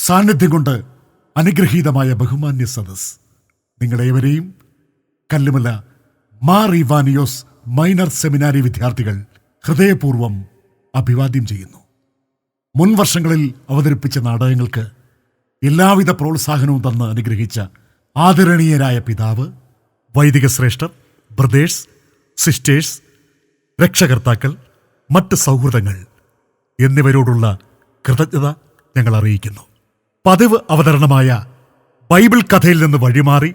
സാന്നിധ്യം കൊണ്ട് അനുഗ്രഹീതമായ ബഹുമാന്യ സദസ് നിങ്ങളേവരെയും കല്ലുമല മാർ ഇവാനിയോസ് മൈനർ സെമിനാരി വിദ്യാർത്ഥികൾ ഹൃദയപൂർവ്വം അഭിവാദ്യം ചെയ്യുന്നു. മുൻ വർഷങ്ങളിൽ അവതരിപ്പിച്ച നാടകങ്ങൾക്ക് എല്ലാവിധ പ്രോത്സാഹനവും തന്ന് അനുഗ്രഹിച്ച ആദരണീയരായ പിതാവ്, വൈദിക ശ്രേഷ്ഠർ, ബ്രദേഴ്സ്, സിസ്റ്റേഴ്സ്, രക്ഷകർത്താക്കൾ, മറ്റ് സൗഹൃദങ്ങൾ എന്നിവരോടുള്ള കൃതജ്ഞത ഞങ്ങൾ അറിയിക്കുന്നു. പതിവ് അവതരണമായ ബൈബിൾ കഥയിൽ നിന്ന് വഴിമാറി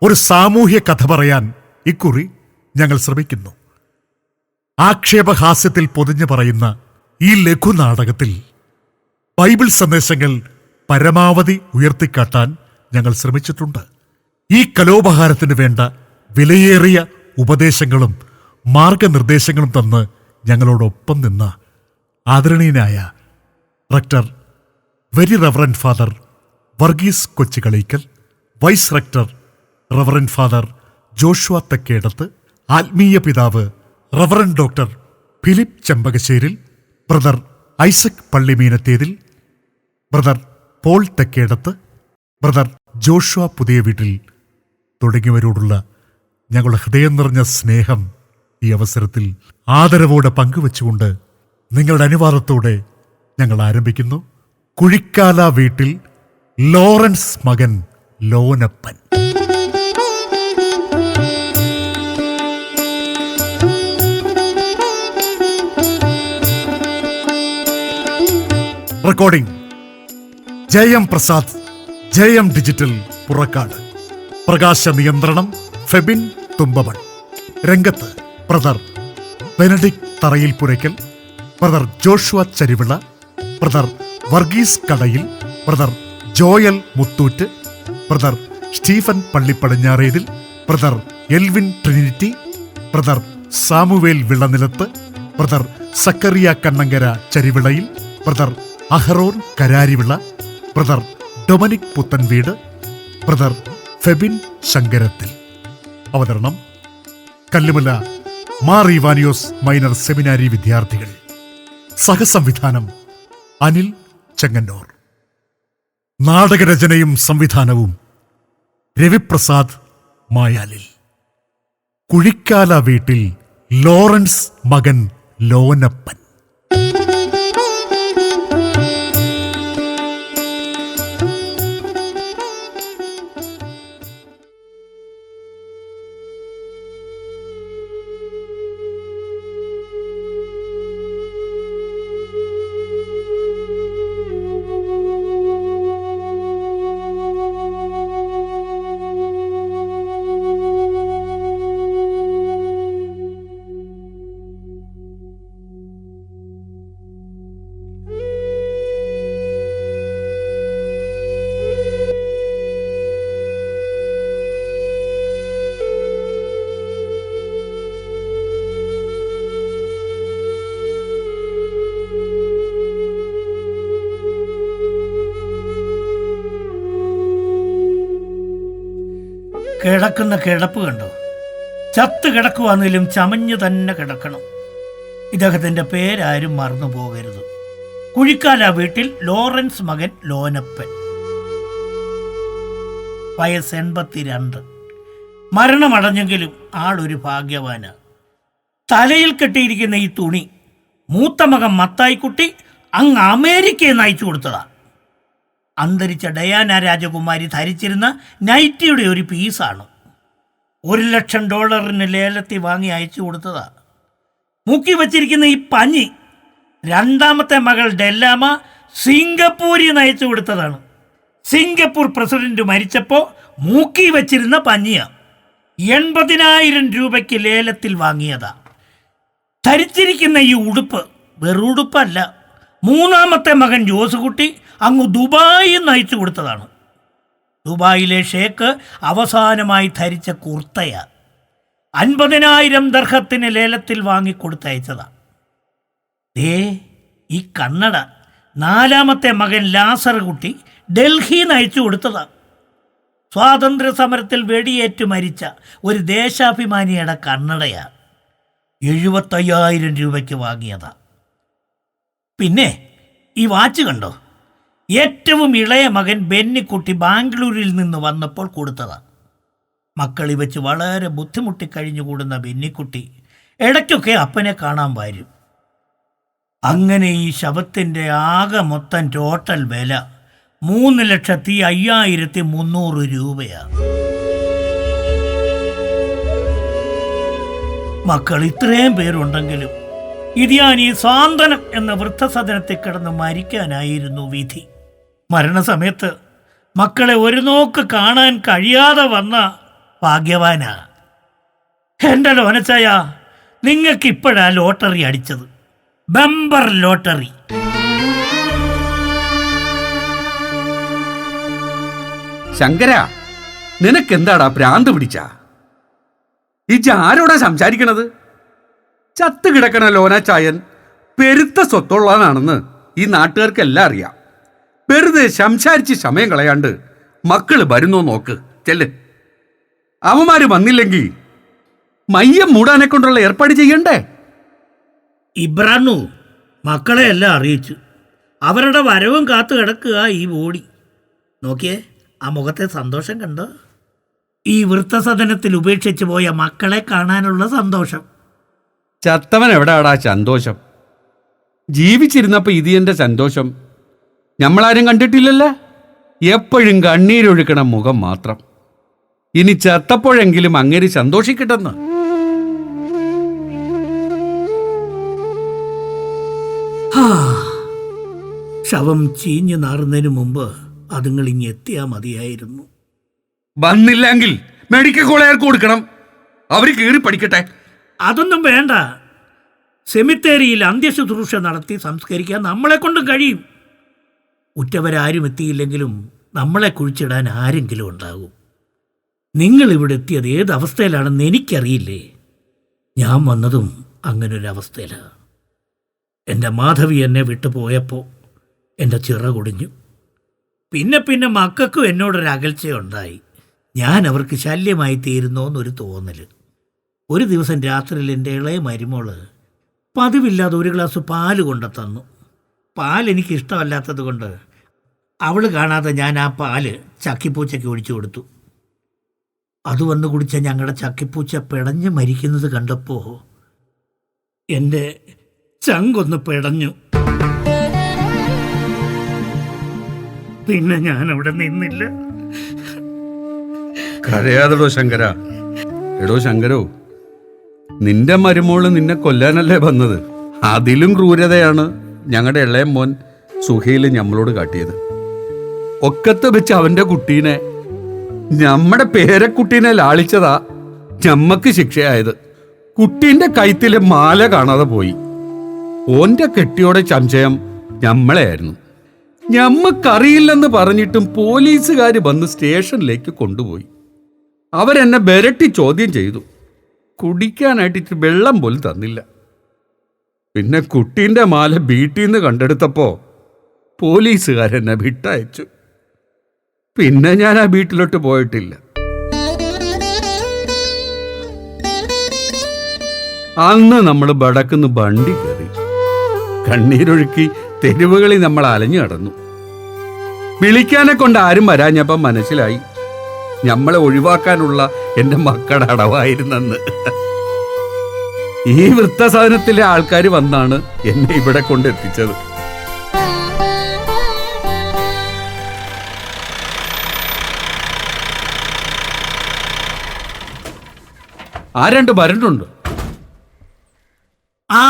ഒരു സാമൂഹ്യ കഥ പറയാൻ ഇക്കുറി ഞങ്ങൾ ശ്രമിക്കുന്നു. ആക്ഷേപഹാസ്യത്തിൽ പൊതിഞ്ഞു പറയുന്ന ഈ ലഘുനാടകത്തിൽ ബൈബിൾ സന്ദേശങ്ങൾ പരമാവധി ഉയർത്തിക്കാട്ടാൻ ഞങ്ങൾ ശ്രമിച്ചിട്ടുണ്ട്. ഈ കലോപഹാരത്തിന് വേണ്ട വിലയേറിയ ഉപദേശങ്ങളും മാർഗനിർദ്ദേശങ്ങളും തന്ന് ഞങ്ങളോടൊപ്പം നിന്ന ആദരണീയനായ rector very reverend father Varghese Kochukaleekkal, vice rector reverend father Joshua Thekkedath, ആത്മീയ പിതാവ് reverend doctor Philip Chempakasseril, brother Isaac Pallimeenathethil, brother Paul Thekkedath, brother Joshua Puthiya Veettil തുടങ്ങിയവരോടുള്ള ഞങ്ങളുടെ ഹൃദയം നിറഞ്ഞ സ്നേഹം ഈ അവസരത്തിൽ ആദരവോടെ പങ്കുവെച്ചുകൊണ്ട് നിങ്ങളുടെ അനുവാദത്തോടെ ഞങ്ങൾ ആരംഭിക്കുന്നു. കുഴിക്കാല വീട്ടിൽ ലോറൻസ് മകൻ ലോനപ്പൻ. റെക്കോർഡിംഗ് ജയം പ്രസാദ്, ജയം ഡിജിറ്റൽ, പുറക്കാട്. പ്രകാശ നിയന്ത്രണം ഫെബിൻ തുമ്പമൺ. രംഗത്ത് brother Benedict Tharayil Puraykkal, brother Joshua Charivila, brother Varghese Kadayil, brother Joel Muthoot, brother Stephen Pallippadinjarethil, brother Elvin Trinity, brother Samuel Vilanilathu, brother Zacharia Kannankara Charivilayil, brother Aharon Kararivila, brother Dominic Puthenveedu, brother Febin Shankarathil. അവതരണം കല്ലുമല മാർ ഇവാനിയോസ് മൈനർ സെമിനാരി വിദ്യാർത്ഥികൾ. സഹസംവിധാനം അനിൽ ചെങ്ങന്നൂർ. നാടകരചനയും സംവിധാനവും രവിപ്രസാദ് മായാലിൽ. കുഴിക്കാല വീട്ടിൽ ലോറൻസ് മകൻ ലോനപ്പൻ. കിടക്കുന്ന കിടപ്പ് കണ്ടോ? ചത്ത് കിടക്കുവാന്നേലും ചമഞ്ഞു തന്നെ കിടക്കണം. ഇദ്ദേഹത്തിൻ്റെ പേരാരും മറന്നു പോകരുത്. കുഴിക്കാല വീട്ടിൽ ലോറൻസ് മകൻ ലോനപ്പൻ. വയസ്സ് 82. മരണമടഞ്ഞെങ്കിലും ആളൊരു ഭാഗ്യവാന്. തലയിൽ കെട്ടിയിരിക്കുന്ന ഈ തുണി മൂത്ത മകൻ മത്തായിക്കുട്ടി അങ്ങ് അമേരിക്കയിൽ നിന്ന് അയച്ചു കൊടുത്തതാ. അന്തരിച്ച ഡയാന രാജകുമാരി ധരിച്ചിരുന്ന നൈറ്റിയുടെ ഒരു പീസാണ്. $1,00,000 ലേലത്തിൽ വാങ്ങി അയച്ചു കൊടുത്തതാ. മുക്കി വച്ചിരിക്കുന്ന ഈ പഞ്ഞി രണ്ടാമത്തെ മകൾ ഡെല്ലാമ സിംഗപ്പൂരിൽ നിന്ന് അയച്ചു കൊടുത്തതാണ്. സിംഗപ്പൂർ പ്രസിഡന്റ് മരിച്ചപ്പോൾ മൂക്കി വച്ചിരുന്ന പഞ്ഞിയ 80,000 രൂപയ്ക്ക് ലേലത്തിൽ വാങ്ങിയതാ. ധരിച്ചിരിക്കുന്ന ഈ ഉടുപ്പ് വെറുടുപ്പല്ല. മൂന്നാമത്തെ മകൻ ജോസുകുട്ടി അങ്ങ് ദുബായിൽ നിന്ന് അയച്ചു കൊടുത്തതാണ്. ദുബായിലെ ഷേക്ക് അവസാനമായി ധരിച്ച കുർത്തയാ. 50,000 ദർഹത്തിന് ലേലത്തിൽ വാങ്ങിക്കൊടുത്തയച്ചതാണ്. ഈ കണ്ണട നാലാമത്തെ മകൻ ലാസർകുട്ടി ഡൽഹിയിൽ നിന്ന് അയച്ചു കൊടുത്തതാണ്. സ്വാതന്ത്ര്യ സമരത്തിൽ വെടിയേറ്റ് മരിച്ച ഒരു ദേശാഭിമാനിയുടെ കണ്ണടയാണ്. 75,000 രൂപയ്ക്ക് വാങ്ങിയതാണ്. പിന്നെ ഈ വാച്ച് കണ്ടോ? ഏറ്റവും ഇളയ മകൻ ബെന്നിക്കുട്ടി ബാംഗ്ലൂരിൽ നിന്ന് വന്നപ്പോൾ കൊടുത്തതാണ്. മക്കളി വെച്ച് വളരെ ബുദ്ധിമുട്ടി കഴിഞ്ഞുകൂടുന്ന ബെന്നിക്കുട്ടി ഇടയ്ക്കൊക്കെ അപ്പനെ കാണാൻ വരും. അങ്ങനെ ഈ ശവത്തിൻ്റെ ആകെ മൊത്തം ടോട്ടൽ വില 3,53,300 രൂപയാണ്. മക്കൾ ഇത്രയും പേരുണ്ടെങ്കിലും ഇതിയാനി സാന്ത്വനം എന്ന വൃദ്ധസദനത്തിൽ കിടന്ന് മരിക്കാനായിരുന്നു വിധി. മരണസമയത്ത് മക്കളെ ഒരു നോക്ക് കാണാൻ കഴിയാതെ വന്ന ഭാഗ്യവാനാ. എൻ്റെ ലോനച്ചായ, നിങ്ങൾക്കിപ്പോഴാ ലോട്ടറി അടിച്ചത്, ബമ്പർ ലോട്ടറി. ശങ്കര, നിനക്കെന്താടാ ഭ്രാന്ത് പിടിച്ച? ഇജ്ജ് ആരോടാ സംസാരിക്കണത്? ചത്ത് കിടക്കണ ലോനാച്ചായൻ പെരുത്ത സ്വത്തുള്ളവനാണെന്ന് ഈ നാട്ടുകാർക്കെല്ലാം അറിയാം. വെറുതെ സംസാരിച്ച് സമയം കളയാണ്ട് മക്കള് വരുന്നോ നോക്ക്, ചെല്ല്. അവന്മാര് വന്നില്ലെങ്കിൽ മയ്യം മൂടാനെ കൊണ്ടുള്ള ഏർപ്പാട് ചെയ്യണ്ടേ? ഇബ്രാനു മക്കളെ എല്ലാം അറിയിച്ചു. അവരുടെ വരവും കാത്തു കിടക്കുക ഈ ബോഡി. നോക്കിയേ, ആ മുഖത്തെ സന്തോഷം കണ്ടോ? ഈ വൃദ്ധസദനത്തിൽ ഉപേക്ഷിച്ച് പോയ മക്കളെ കാണാനുള്ള സന്തോഷം. ചത്തവൻ എവിടെയാടാ സന്തോഷം? ജീവിച്ചിരുന്നപ്പോൾ ഇതിൻ്റെ സന്തോഷം നമ്മളാരും കണ്ടിട്ടില്ലല്ലോ. എപ്പോഴും കണ്ണീരൊഴുക്കണ മുഖം മാത്രം. ഇനി ചത്തപ്പോഴെങ്കിലും അങ്ങേര് സന്തോഷിക്കട്ടെന്ന്. ശവം ചീഞ്ഞു നാറുന്നതിന് മുമ്പ് അതുങ്ങൾ ഇനി എത്തിയാൽ മതിയായിരുന്നു. വന്നില്ലെങ്കിൽ മെഡിക്കൽ കോളേജ് കൊടുക്കണം, അവര് കീറി പഠിക്കട്ടെ. അതൊന്നും വേണ്ട. സെമിത്തേരിയിൽ അന്ത്യശുശ്രൂഷ നടത്തി സംസ്കരിക്കാൻ നമ്മളെ കൊണ്ടും കഴിയും. ഉറ്റവരാരും എത്തിയില്ലെങ്കിലും നമ്മളെ കുഴിച്ചിടാൻ ആരെങ്കിലും ഉണ്ടാകും. നിങ്ങളിവിടെ എത്തിയത് ഏത് അവസ്ഥയിലാണെന്ന് എനിക്കറിയില്ലേ. ഞാൻ വന്നതും അങ്ങനൊരവസ്ഥയിലാണ്. എൻ്റെ മാധവി എന്നെ വിട്ടുപോയപ്പോൾ എൻ്റെ ചിറകൊടിഞ്ഞു. പിന്നെ മക്കൾക്കും എന്നോടൊരകൽച്ചയുണ്ടായി. ഞാൻ അവർക്ക് ശല്യമായി തീരുന്നോ എന്നൊരു തോന്നൽ. ഒരു ദിവസം രാത്രിയിൽ എൻ്റെ ഇളയ മരുമോള് പതിവില്ലാതെ ഒരു ഗ്ലാസ് പാല് കൊണ്ടു തന്നു. പാൽ എനിക്കിഷ്ടമല്ലാത്തത് കൊണ്ട് അവൾ കാണാതെ ഞാൻ ആ പാല് ചക്കിപ്പൂച്ചയ്ക്ക് ഒഴിച്ചു കൊടുത്തു. അത് വന്ന് കുടിച്ച ഞങ്ങളുടെ ചക്കിപ്പൂച്ച പിടഞ്ഞ് മരിക്കുന്നത് കണ്ടപ്പോൾ എൻ്റെ ചങ്കൊന്ന് പിടഞ്ഞു. പിന്നെ ഞാൻ അവിടെ നിന്നില്ല. കരയാതെടോ ശങ്കര. എടോ ശങ്കരോ, നിന്റെ മരുമോള് നിന്നെ കൊല്ലാനല്ലേ വന്നത്? അതിലും ക്രൂരതയാണ് ഞങ്ങളുടെ ഇളയ മോൻ സുഹൈല് ഞമ്മളോട് കാട്ടിയത്. ഒക്കത്ത് വെച്ച് അവന്റെ കുട്ടീനെ, നമ്മുടെ പേരക്കുട്ടീനെ ലാളിച്ചതാ ഞമ്മക്ക് ശിക്ഷയായത്. കുട്ടീന്റെ കൈത്തിലെ മാല കാണാതെ പോയി. ഓന്റെ കെട്ടിയോടെ സംശയം ഞമ്മളെയായിരുന്നു. ഞമ്മക്കറിയില്ലെന്ന് പറഞ്ഞിട്ടും പോലീസുകാർ വന്ന് സ്റ്റേഷനിലേക്ക് കൊണ്ടുപോയി. അവരെന്നെ ബെരട്ടി ചോദ്യം ചെയ്തു. കുടിക്കാനായിട്ട് വെള്ളം പോലും തന്നില്ല. പിന്നെ കുട്ടീൻ്റെ മാല വീട്ടിൽ നിന്ന് കണ്ടെടുത്തപ്പോൾ പോലീസുകാരെന്നെ വിട്ടയച്ചു. പിന്നെ ഞാൻ ആ വീട്ടിലോട്ട് പോയിട്ടില്ല. അന്ന് നമ്മൾ ബടക്കുന്ന് വണ്ടി കയറി കണ്ണീരൊഴുക്കി തെരുവുകളിൽ നമ്മൾ അലഞ്ഞു നടന്നു. വിളിക്കാനെ കൊണ്ട് ആരും വരാഞ്ഞപ്പം മനസ്സിലായി നമ്മളെ ഒഴിവാക്കാനുള്ള എൻ്റെ മക്കളുടെ അടവായിരുന്നെന്ന്. ഈ വൃദ്ധസദനത്തിലെ ആൾക്കാർ വന്നാണ് എന്നെ ഇവിടെ കൊണ്ടെത്തിച്ചത്. ആ രണ്ട് വരണ്ടുണ്ട്. ആ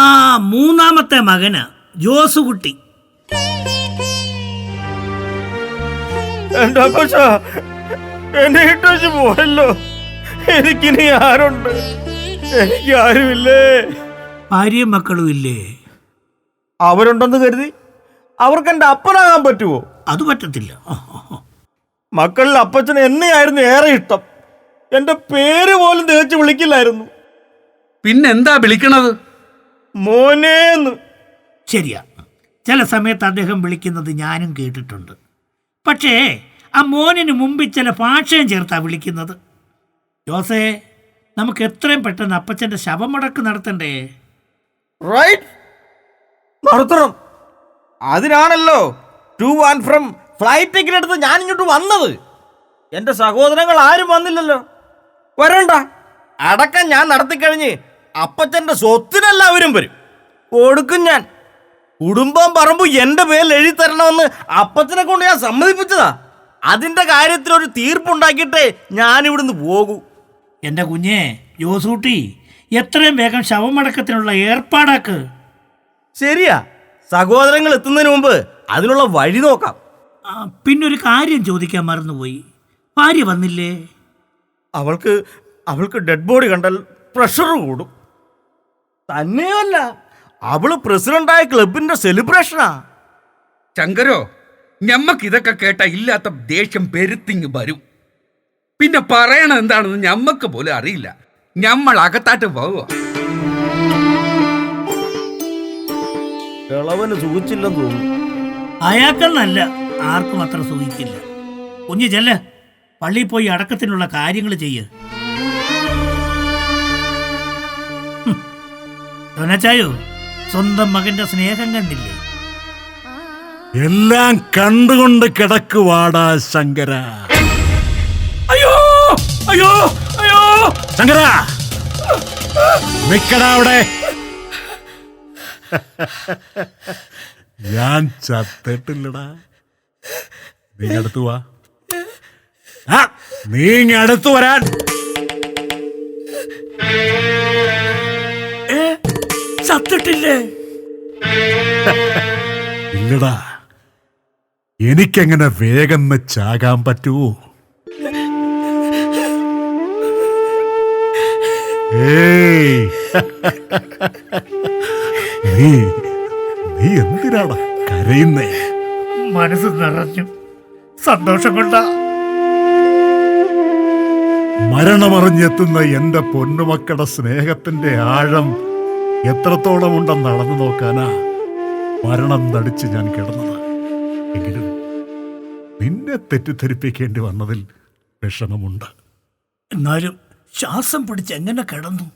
മൂന്നാമത്തെ മകന് ജോസുകുട്ടി. എന്റെ അപ്പച്ച എന്നെ ഇട്ടു പോയല്ലോ. എനിക്കിനി ആരുണ്ട്? എനിക്ക് ആരുമില്ലേ. ഭാര്യയും മക്കളും ഇല്ലേ? അവരുണ്ടെന്ന് കരുതി അവർക്ക് എന്റെ അപ്പനാകാൻ പറ്റുമോ? അത് പറ്റത്തില്ല. മക്കളിൽ അപ്പച്ചന് എന്നെയായിരുന്നു ഏറെ ഇഷ്ടം. എന്റെ പേര് പോലും തികച്ചു വിളിക്കില്ലായിരുന്നു. പിന്നെന്താ വിളിക്കണത്? മോനേന്ന്. ശരിയാ, ചില സമയത്ത് അദ്ദേഹം വിളിക്കുന്നത് ഞാനും കേട്ടിട്ടുണ്ട്. പക്ഷേ ആ മോനിന് മുമ്പിൽ ചില ഭാഷയും ചേർത്താ വിളിക്കുന്നത്. ജോസേ, നമുക്ക് എത്രയും പെട്ടെന്ന് അപ്പച്ചൻ്റെ ശവമടക്ക് നടത്തണ്ടേ? റൈറ്റ്, നടത്തണം. അതിനാണല്ലോ to and from flight ticket എടുത്ത് ഞാൻ ഇങ്ങോട്ട് വന്നത്. എൻ്റെ സഹോദരങ്ങൾ ആരും വന്നില്ലല്ലോ. വരണ്ട, അടക്കം ഞാൻ നടത്തിക്കഴിഞ്ഞ് അപ്പച്ചൻ്റെ സ്വത്തിനെല്ലാവരും വരും, കൊടുക്കും ഞാൻ. കുടുംബം പറമ്പും എൻ്റെ പേരിൽ എഴുതി തരണമെന്ന് അപ്പച്ചനെ കൊണ്ട് ഞാൻ സമ്മതിപ്പിച്ചതാ. അതിൻ്റെ കാര്യത്തിലൊരു തീർപ്പുണ്ടാക്കിയിട്ടേ ഞാനിവിടുന്ന് പോകൂ. എൻ്റെ കുഞ്ഞെ ജോസൂട്ടി, എത്രയും വേഗം ശവമടക്കത്തിനുള്ള ഏർപ്പാടാക്ക്. ശരിയാ, സഹോദരങ്ങൾ എത്തുന്നതിന് മുമ്പ് അതിനുള്ള വഴി നോക്കാം. പിന്നൊരു കാര്യം ചോദിക്കാൻ മറന്നുപോയി, ഭാര്യ വന്നില്ലേ? അവൾക്ക് ഡെഡ് ബോഡി കണ്ടാൽ പ്രഷർ കൂടും. തന്നെയല്ല, അവള് പ്രസിഡന്റായ ക്ലബിന്റെ സെലിബ്രേഷനാ. ശങ്കരോ, ഞമ്മക്ക് ഇതൊക്കെ കേട്ട ഇല്ലാത്ത ദേഷ്യം പെരുത്തിങ് വരും. പിന്നെ പറയണ എന്താണെന്ന് ഞമ്മക്ക് പോലും അറിയില്ല. ഞമ്മൾ അകത്താട്ട് പോവുക. കിളവന് സൂചിച്ചില്ലെന്ന് തോന്നുന്നു. അയാൾക്കെന്നല്ല, ആർക്കും അത്ര സൂഹിക്കില്ല. കുഞ്ഞു ചെല്ല്, പള്ളിയിൽ പോയി അടക്കത്തിനുള്ള കാര്യങ്ങൾ ചെയ്യ്. യോനാച്ചായോ, സ്വന്തം മകന്റെ സ്നേഹം കണ്ടില്ലേ? എല്ലാം കണ്ടുകൊണ്ട് കിടക്കുവാടാ ശങ്കര. അയ്യോ അയ്യോ അയ്യോ! ശങ്കര, നിക്കടാ അവിടെ. ഞാൻ ചത്തിട്ടില്ലടാ. നീ അടുത്തു വാ. നീ അടുത്തു വരാൻ. ചത്തിട്ടില്ലേ? ഇല്ലടാ, എനിക്കെങ്ങനെ വേഗം ചാകാൻ പറ്റുമോ? ഏയ്, നീ എന്തിനാടാ കരയുന്നേ? മനസ്സ് നിറഞ്ഞു സന്തോഷം കൊണ്ടാ. മരണമറിഞ്ഞെത്തുന്ന എന്റെ പൊന്നുമക്കളുടെ സ്നേഹത്തിന്റെ ആഴം എത്രത്തോളം ഉണ്ടെന്ന് നടന്നു നോക്കാനാ മരണം നടിച്ച് ഞാൻ കിടന്നത്. എങ്കിലും നിന്നെ തെറ്റിദ്ധരിപ്പിക്കേണ്ടി വന്നതിൽ വിഷമമുണ്ട്. എന്നാലും ശ്വാസം പിടിച്ച് എങ്ങനെ കിടന്നു?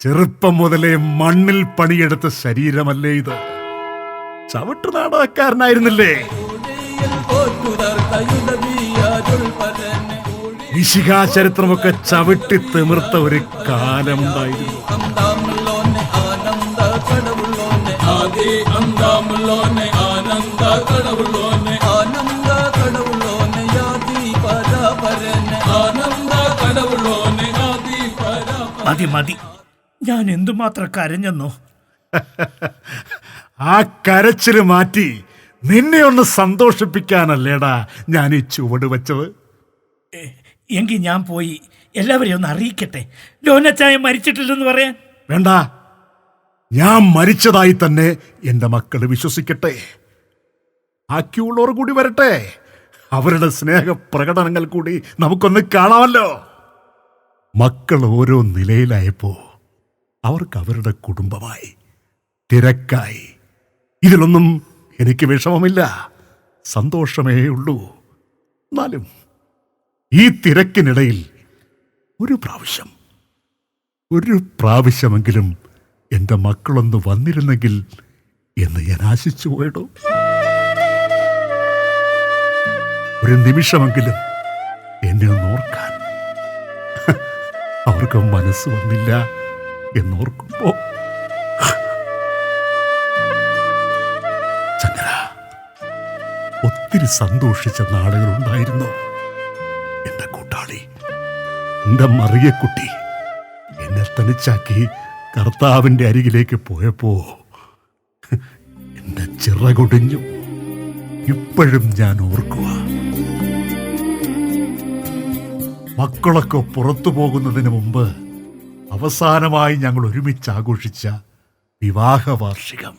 ചെറുപ്പം മുതലേ മണ്ണിൽ പണിയെടുത്ത ശരീരമല്ലേ ഇത്? ചവിട്ട് നാടകക്കാരനായിരുന്നില്ലേ? വിശിഖാചരിത്രമൊക്കെ ചവിട്ടി തിമിർത്ത ഒരു കാലമുണ്ടായിരുന്നു. മതി മതി, ഞാൻ എന്തുമാത്രം കരഞ്ഞെന്നോ. ആ കരച്ചില് മാറ്റി നിന്നെ ഒന്ന് സന്തോഷിപ്പിക്കാനല്ലേടാ ഞാൻ ഈ ചുവട് വെച്ചത്. എങ്കിൽ ഞാൻ പോയി എല്ലാവരെയും ഒന്ന് അറിയിക്കട്ടെ, ലോനച്ചായ മരിച്ചിട്ടില്ലെന്ന് പറയാൻ. വേണ്ട, ഞാൻ മരിച്ചതായി തന്നെ എൻ്റെ മക്കള് വിശ്വസിക്കട്ടെ. ബാക്കിയുള്ളവർ കൂടി വരട്ടെ. അവരുടെ സ്നേഹപ്രകടനങ്ങൾ കൂടി നമുക്കൊന്ന് കാണാമല്ലോ. മക്കൾ ഓരോ നിലയിലായപ്പോ അവർക്ക് അവരുടെ കുടുംബമായി, തിരക്കായി. ഇതിലൊന്നും എനിക്ക് വിഷമമില്ല, സന്തോഷമേ ഉള്ളൂ. എന്നാലും ഈ തിരക്കിനിടയിൽ ഒരു പ്രാവശ്യമെങ്കിലും എൻ്റെ മക്കളൊന്ന് വന്നിരുന്നെങ്കിൽ എന്ന് ഞാൻ ആശിച്ചു പോയിടൂ. ഒരു നിമിഷമെങ്കിലും എന്നെ ഒന്ന് ഓർക്കാൻ അവർക്ക് മനസ്സ് വന്നില്ല എന്നോർക്കുമ്പോ ചന്ദ്ര, ഒത്തിരി സന്തോഷിച്ച നാളുകളുണ്ടായിരുന്നു. എന്റെ കൂട്ടാളി, എന്റെ മറിയക്കുട്ടി എന്നെ തനിച്ചാക്കി കർത്താവിന്റെ അരികിലേക്ക് പോയപ്പോ എന്റെ ചിറകൊടിഞ്ഞു. ഇപ്പോഴും ഞാൻ ഓർക്കുക. മക്കളൊക്കെ പുറത്തു പോകുന്നതിന് മുമ്പ് അവസാനമായി ഞങ്ങൾ ഒരുമിച്ച് ആഘോഷിച്ച വിവാഹ വാർഷികം.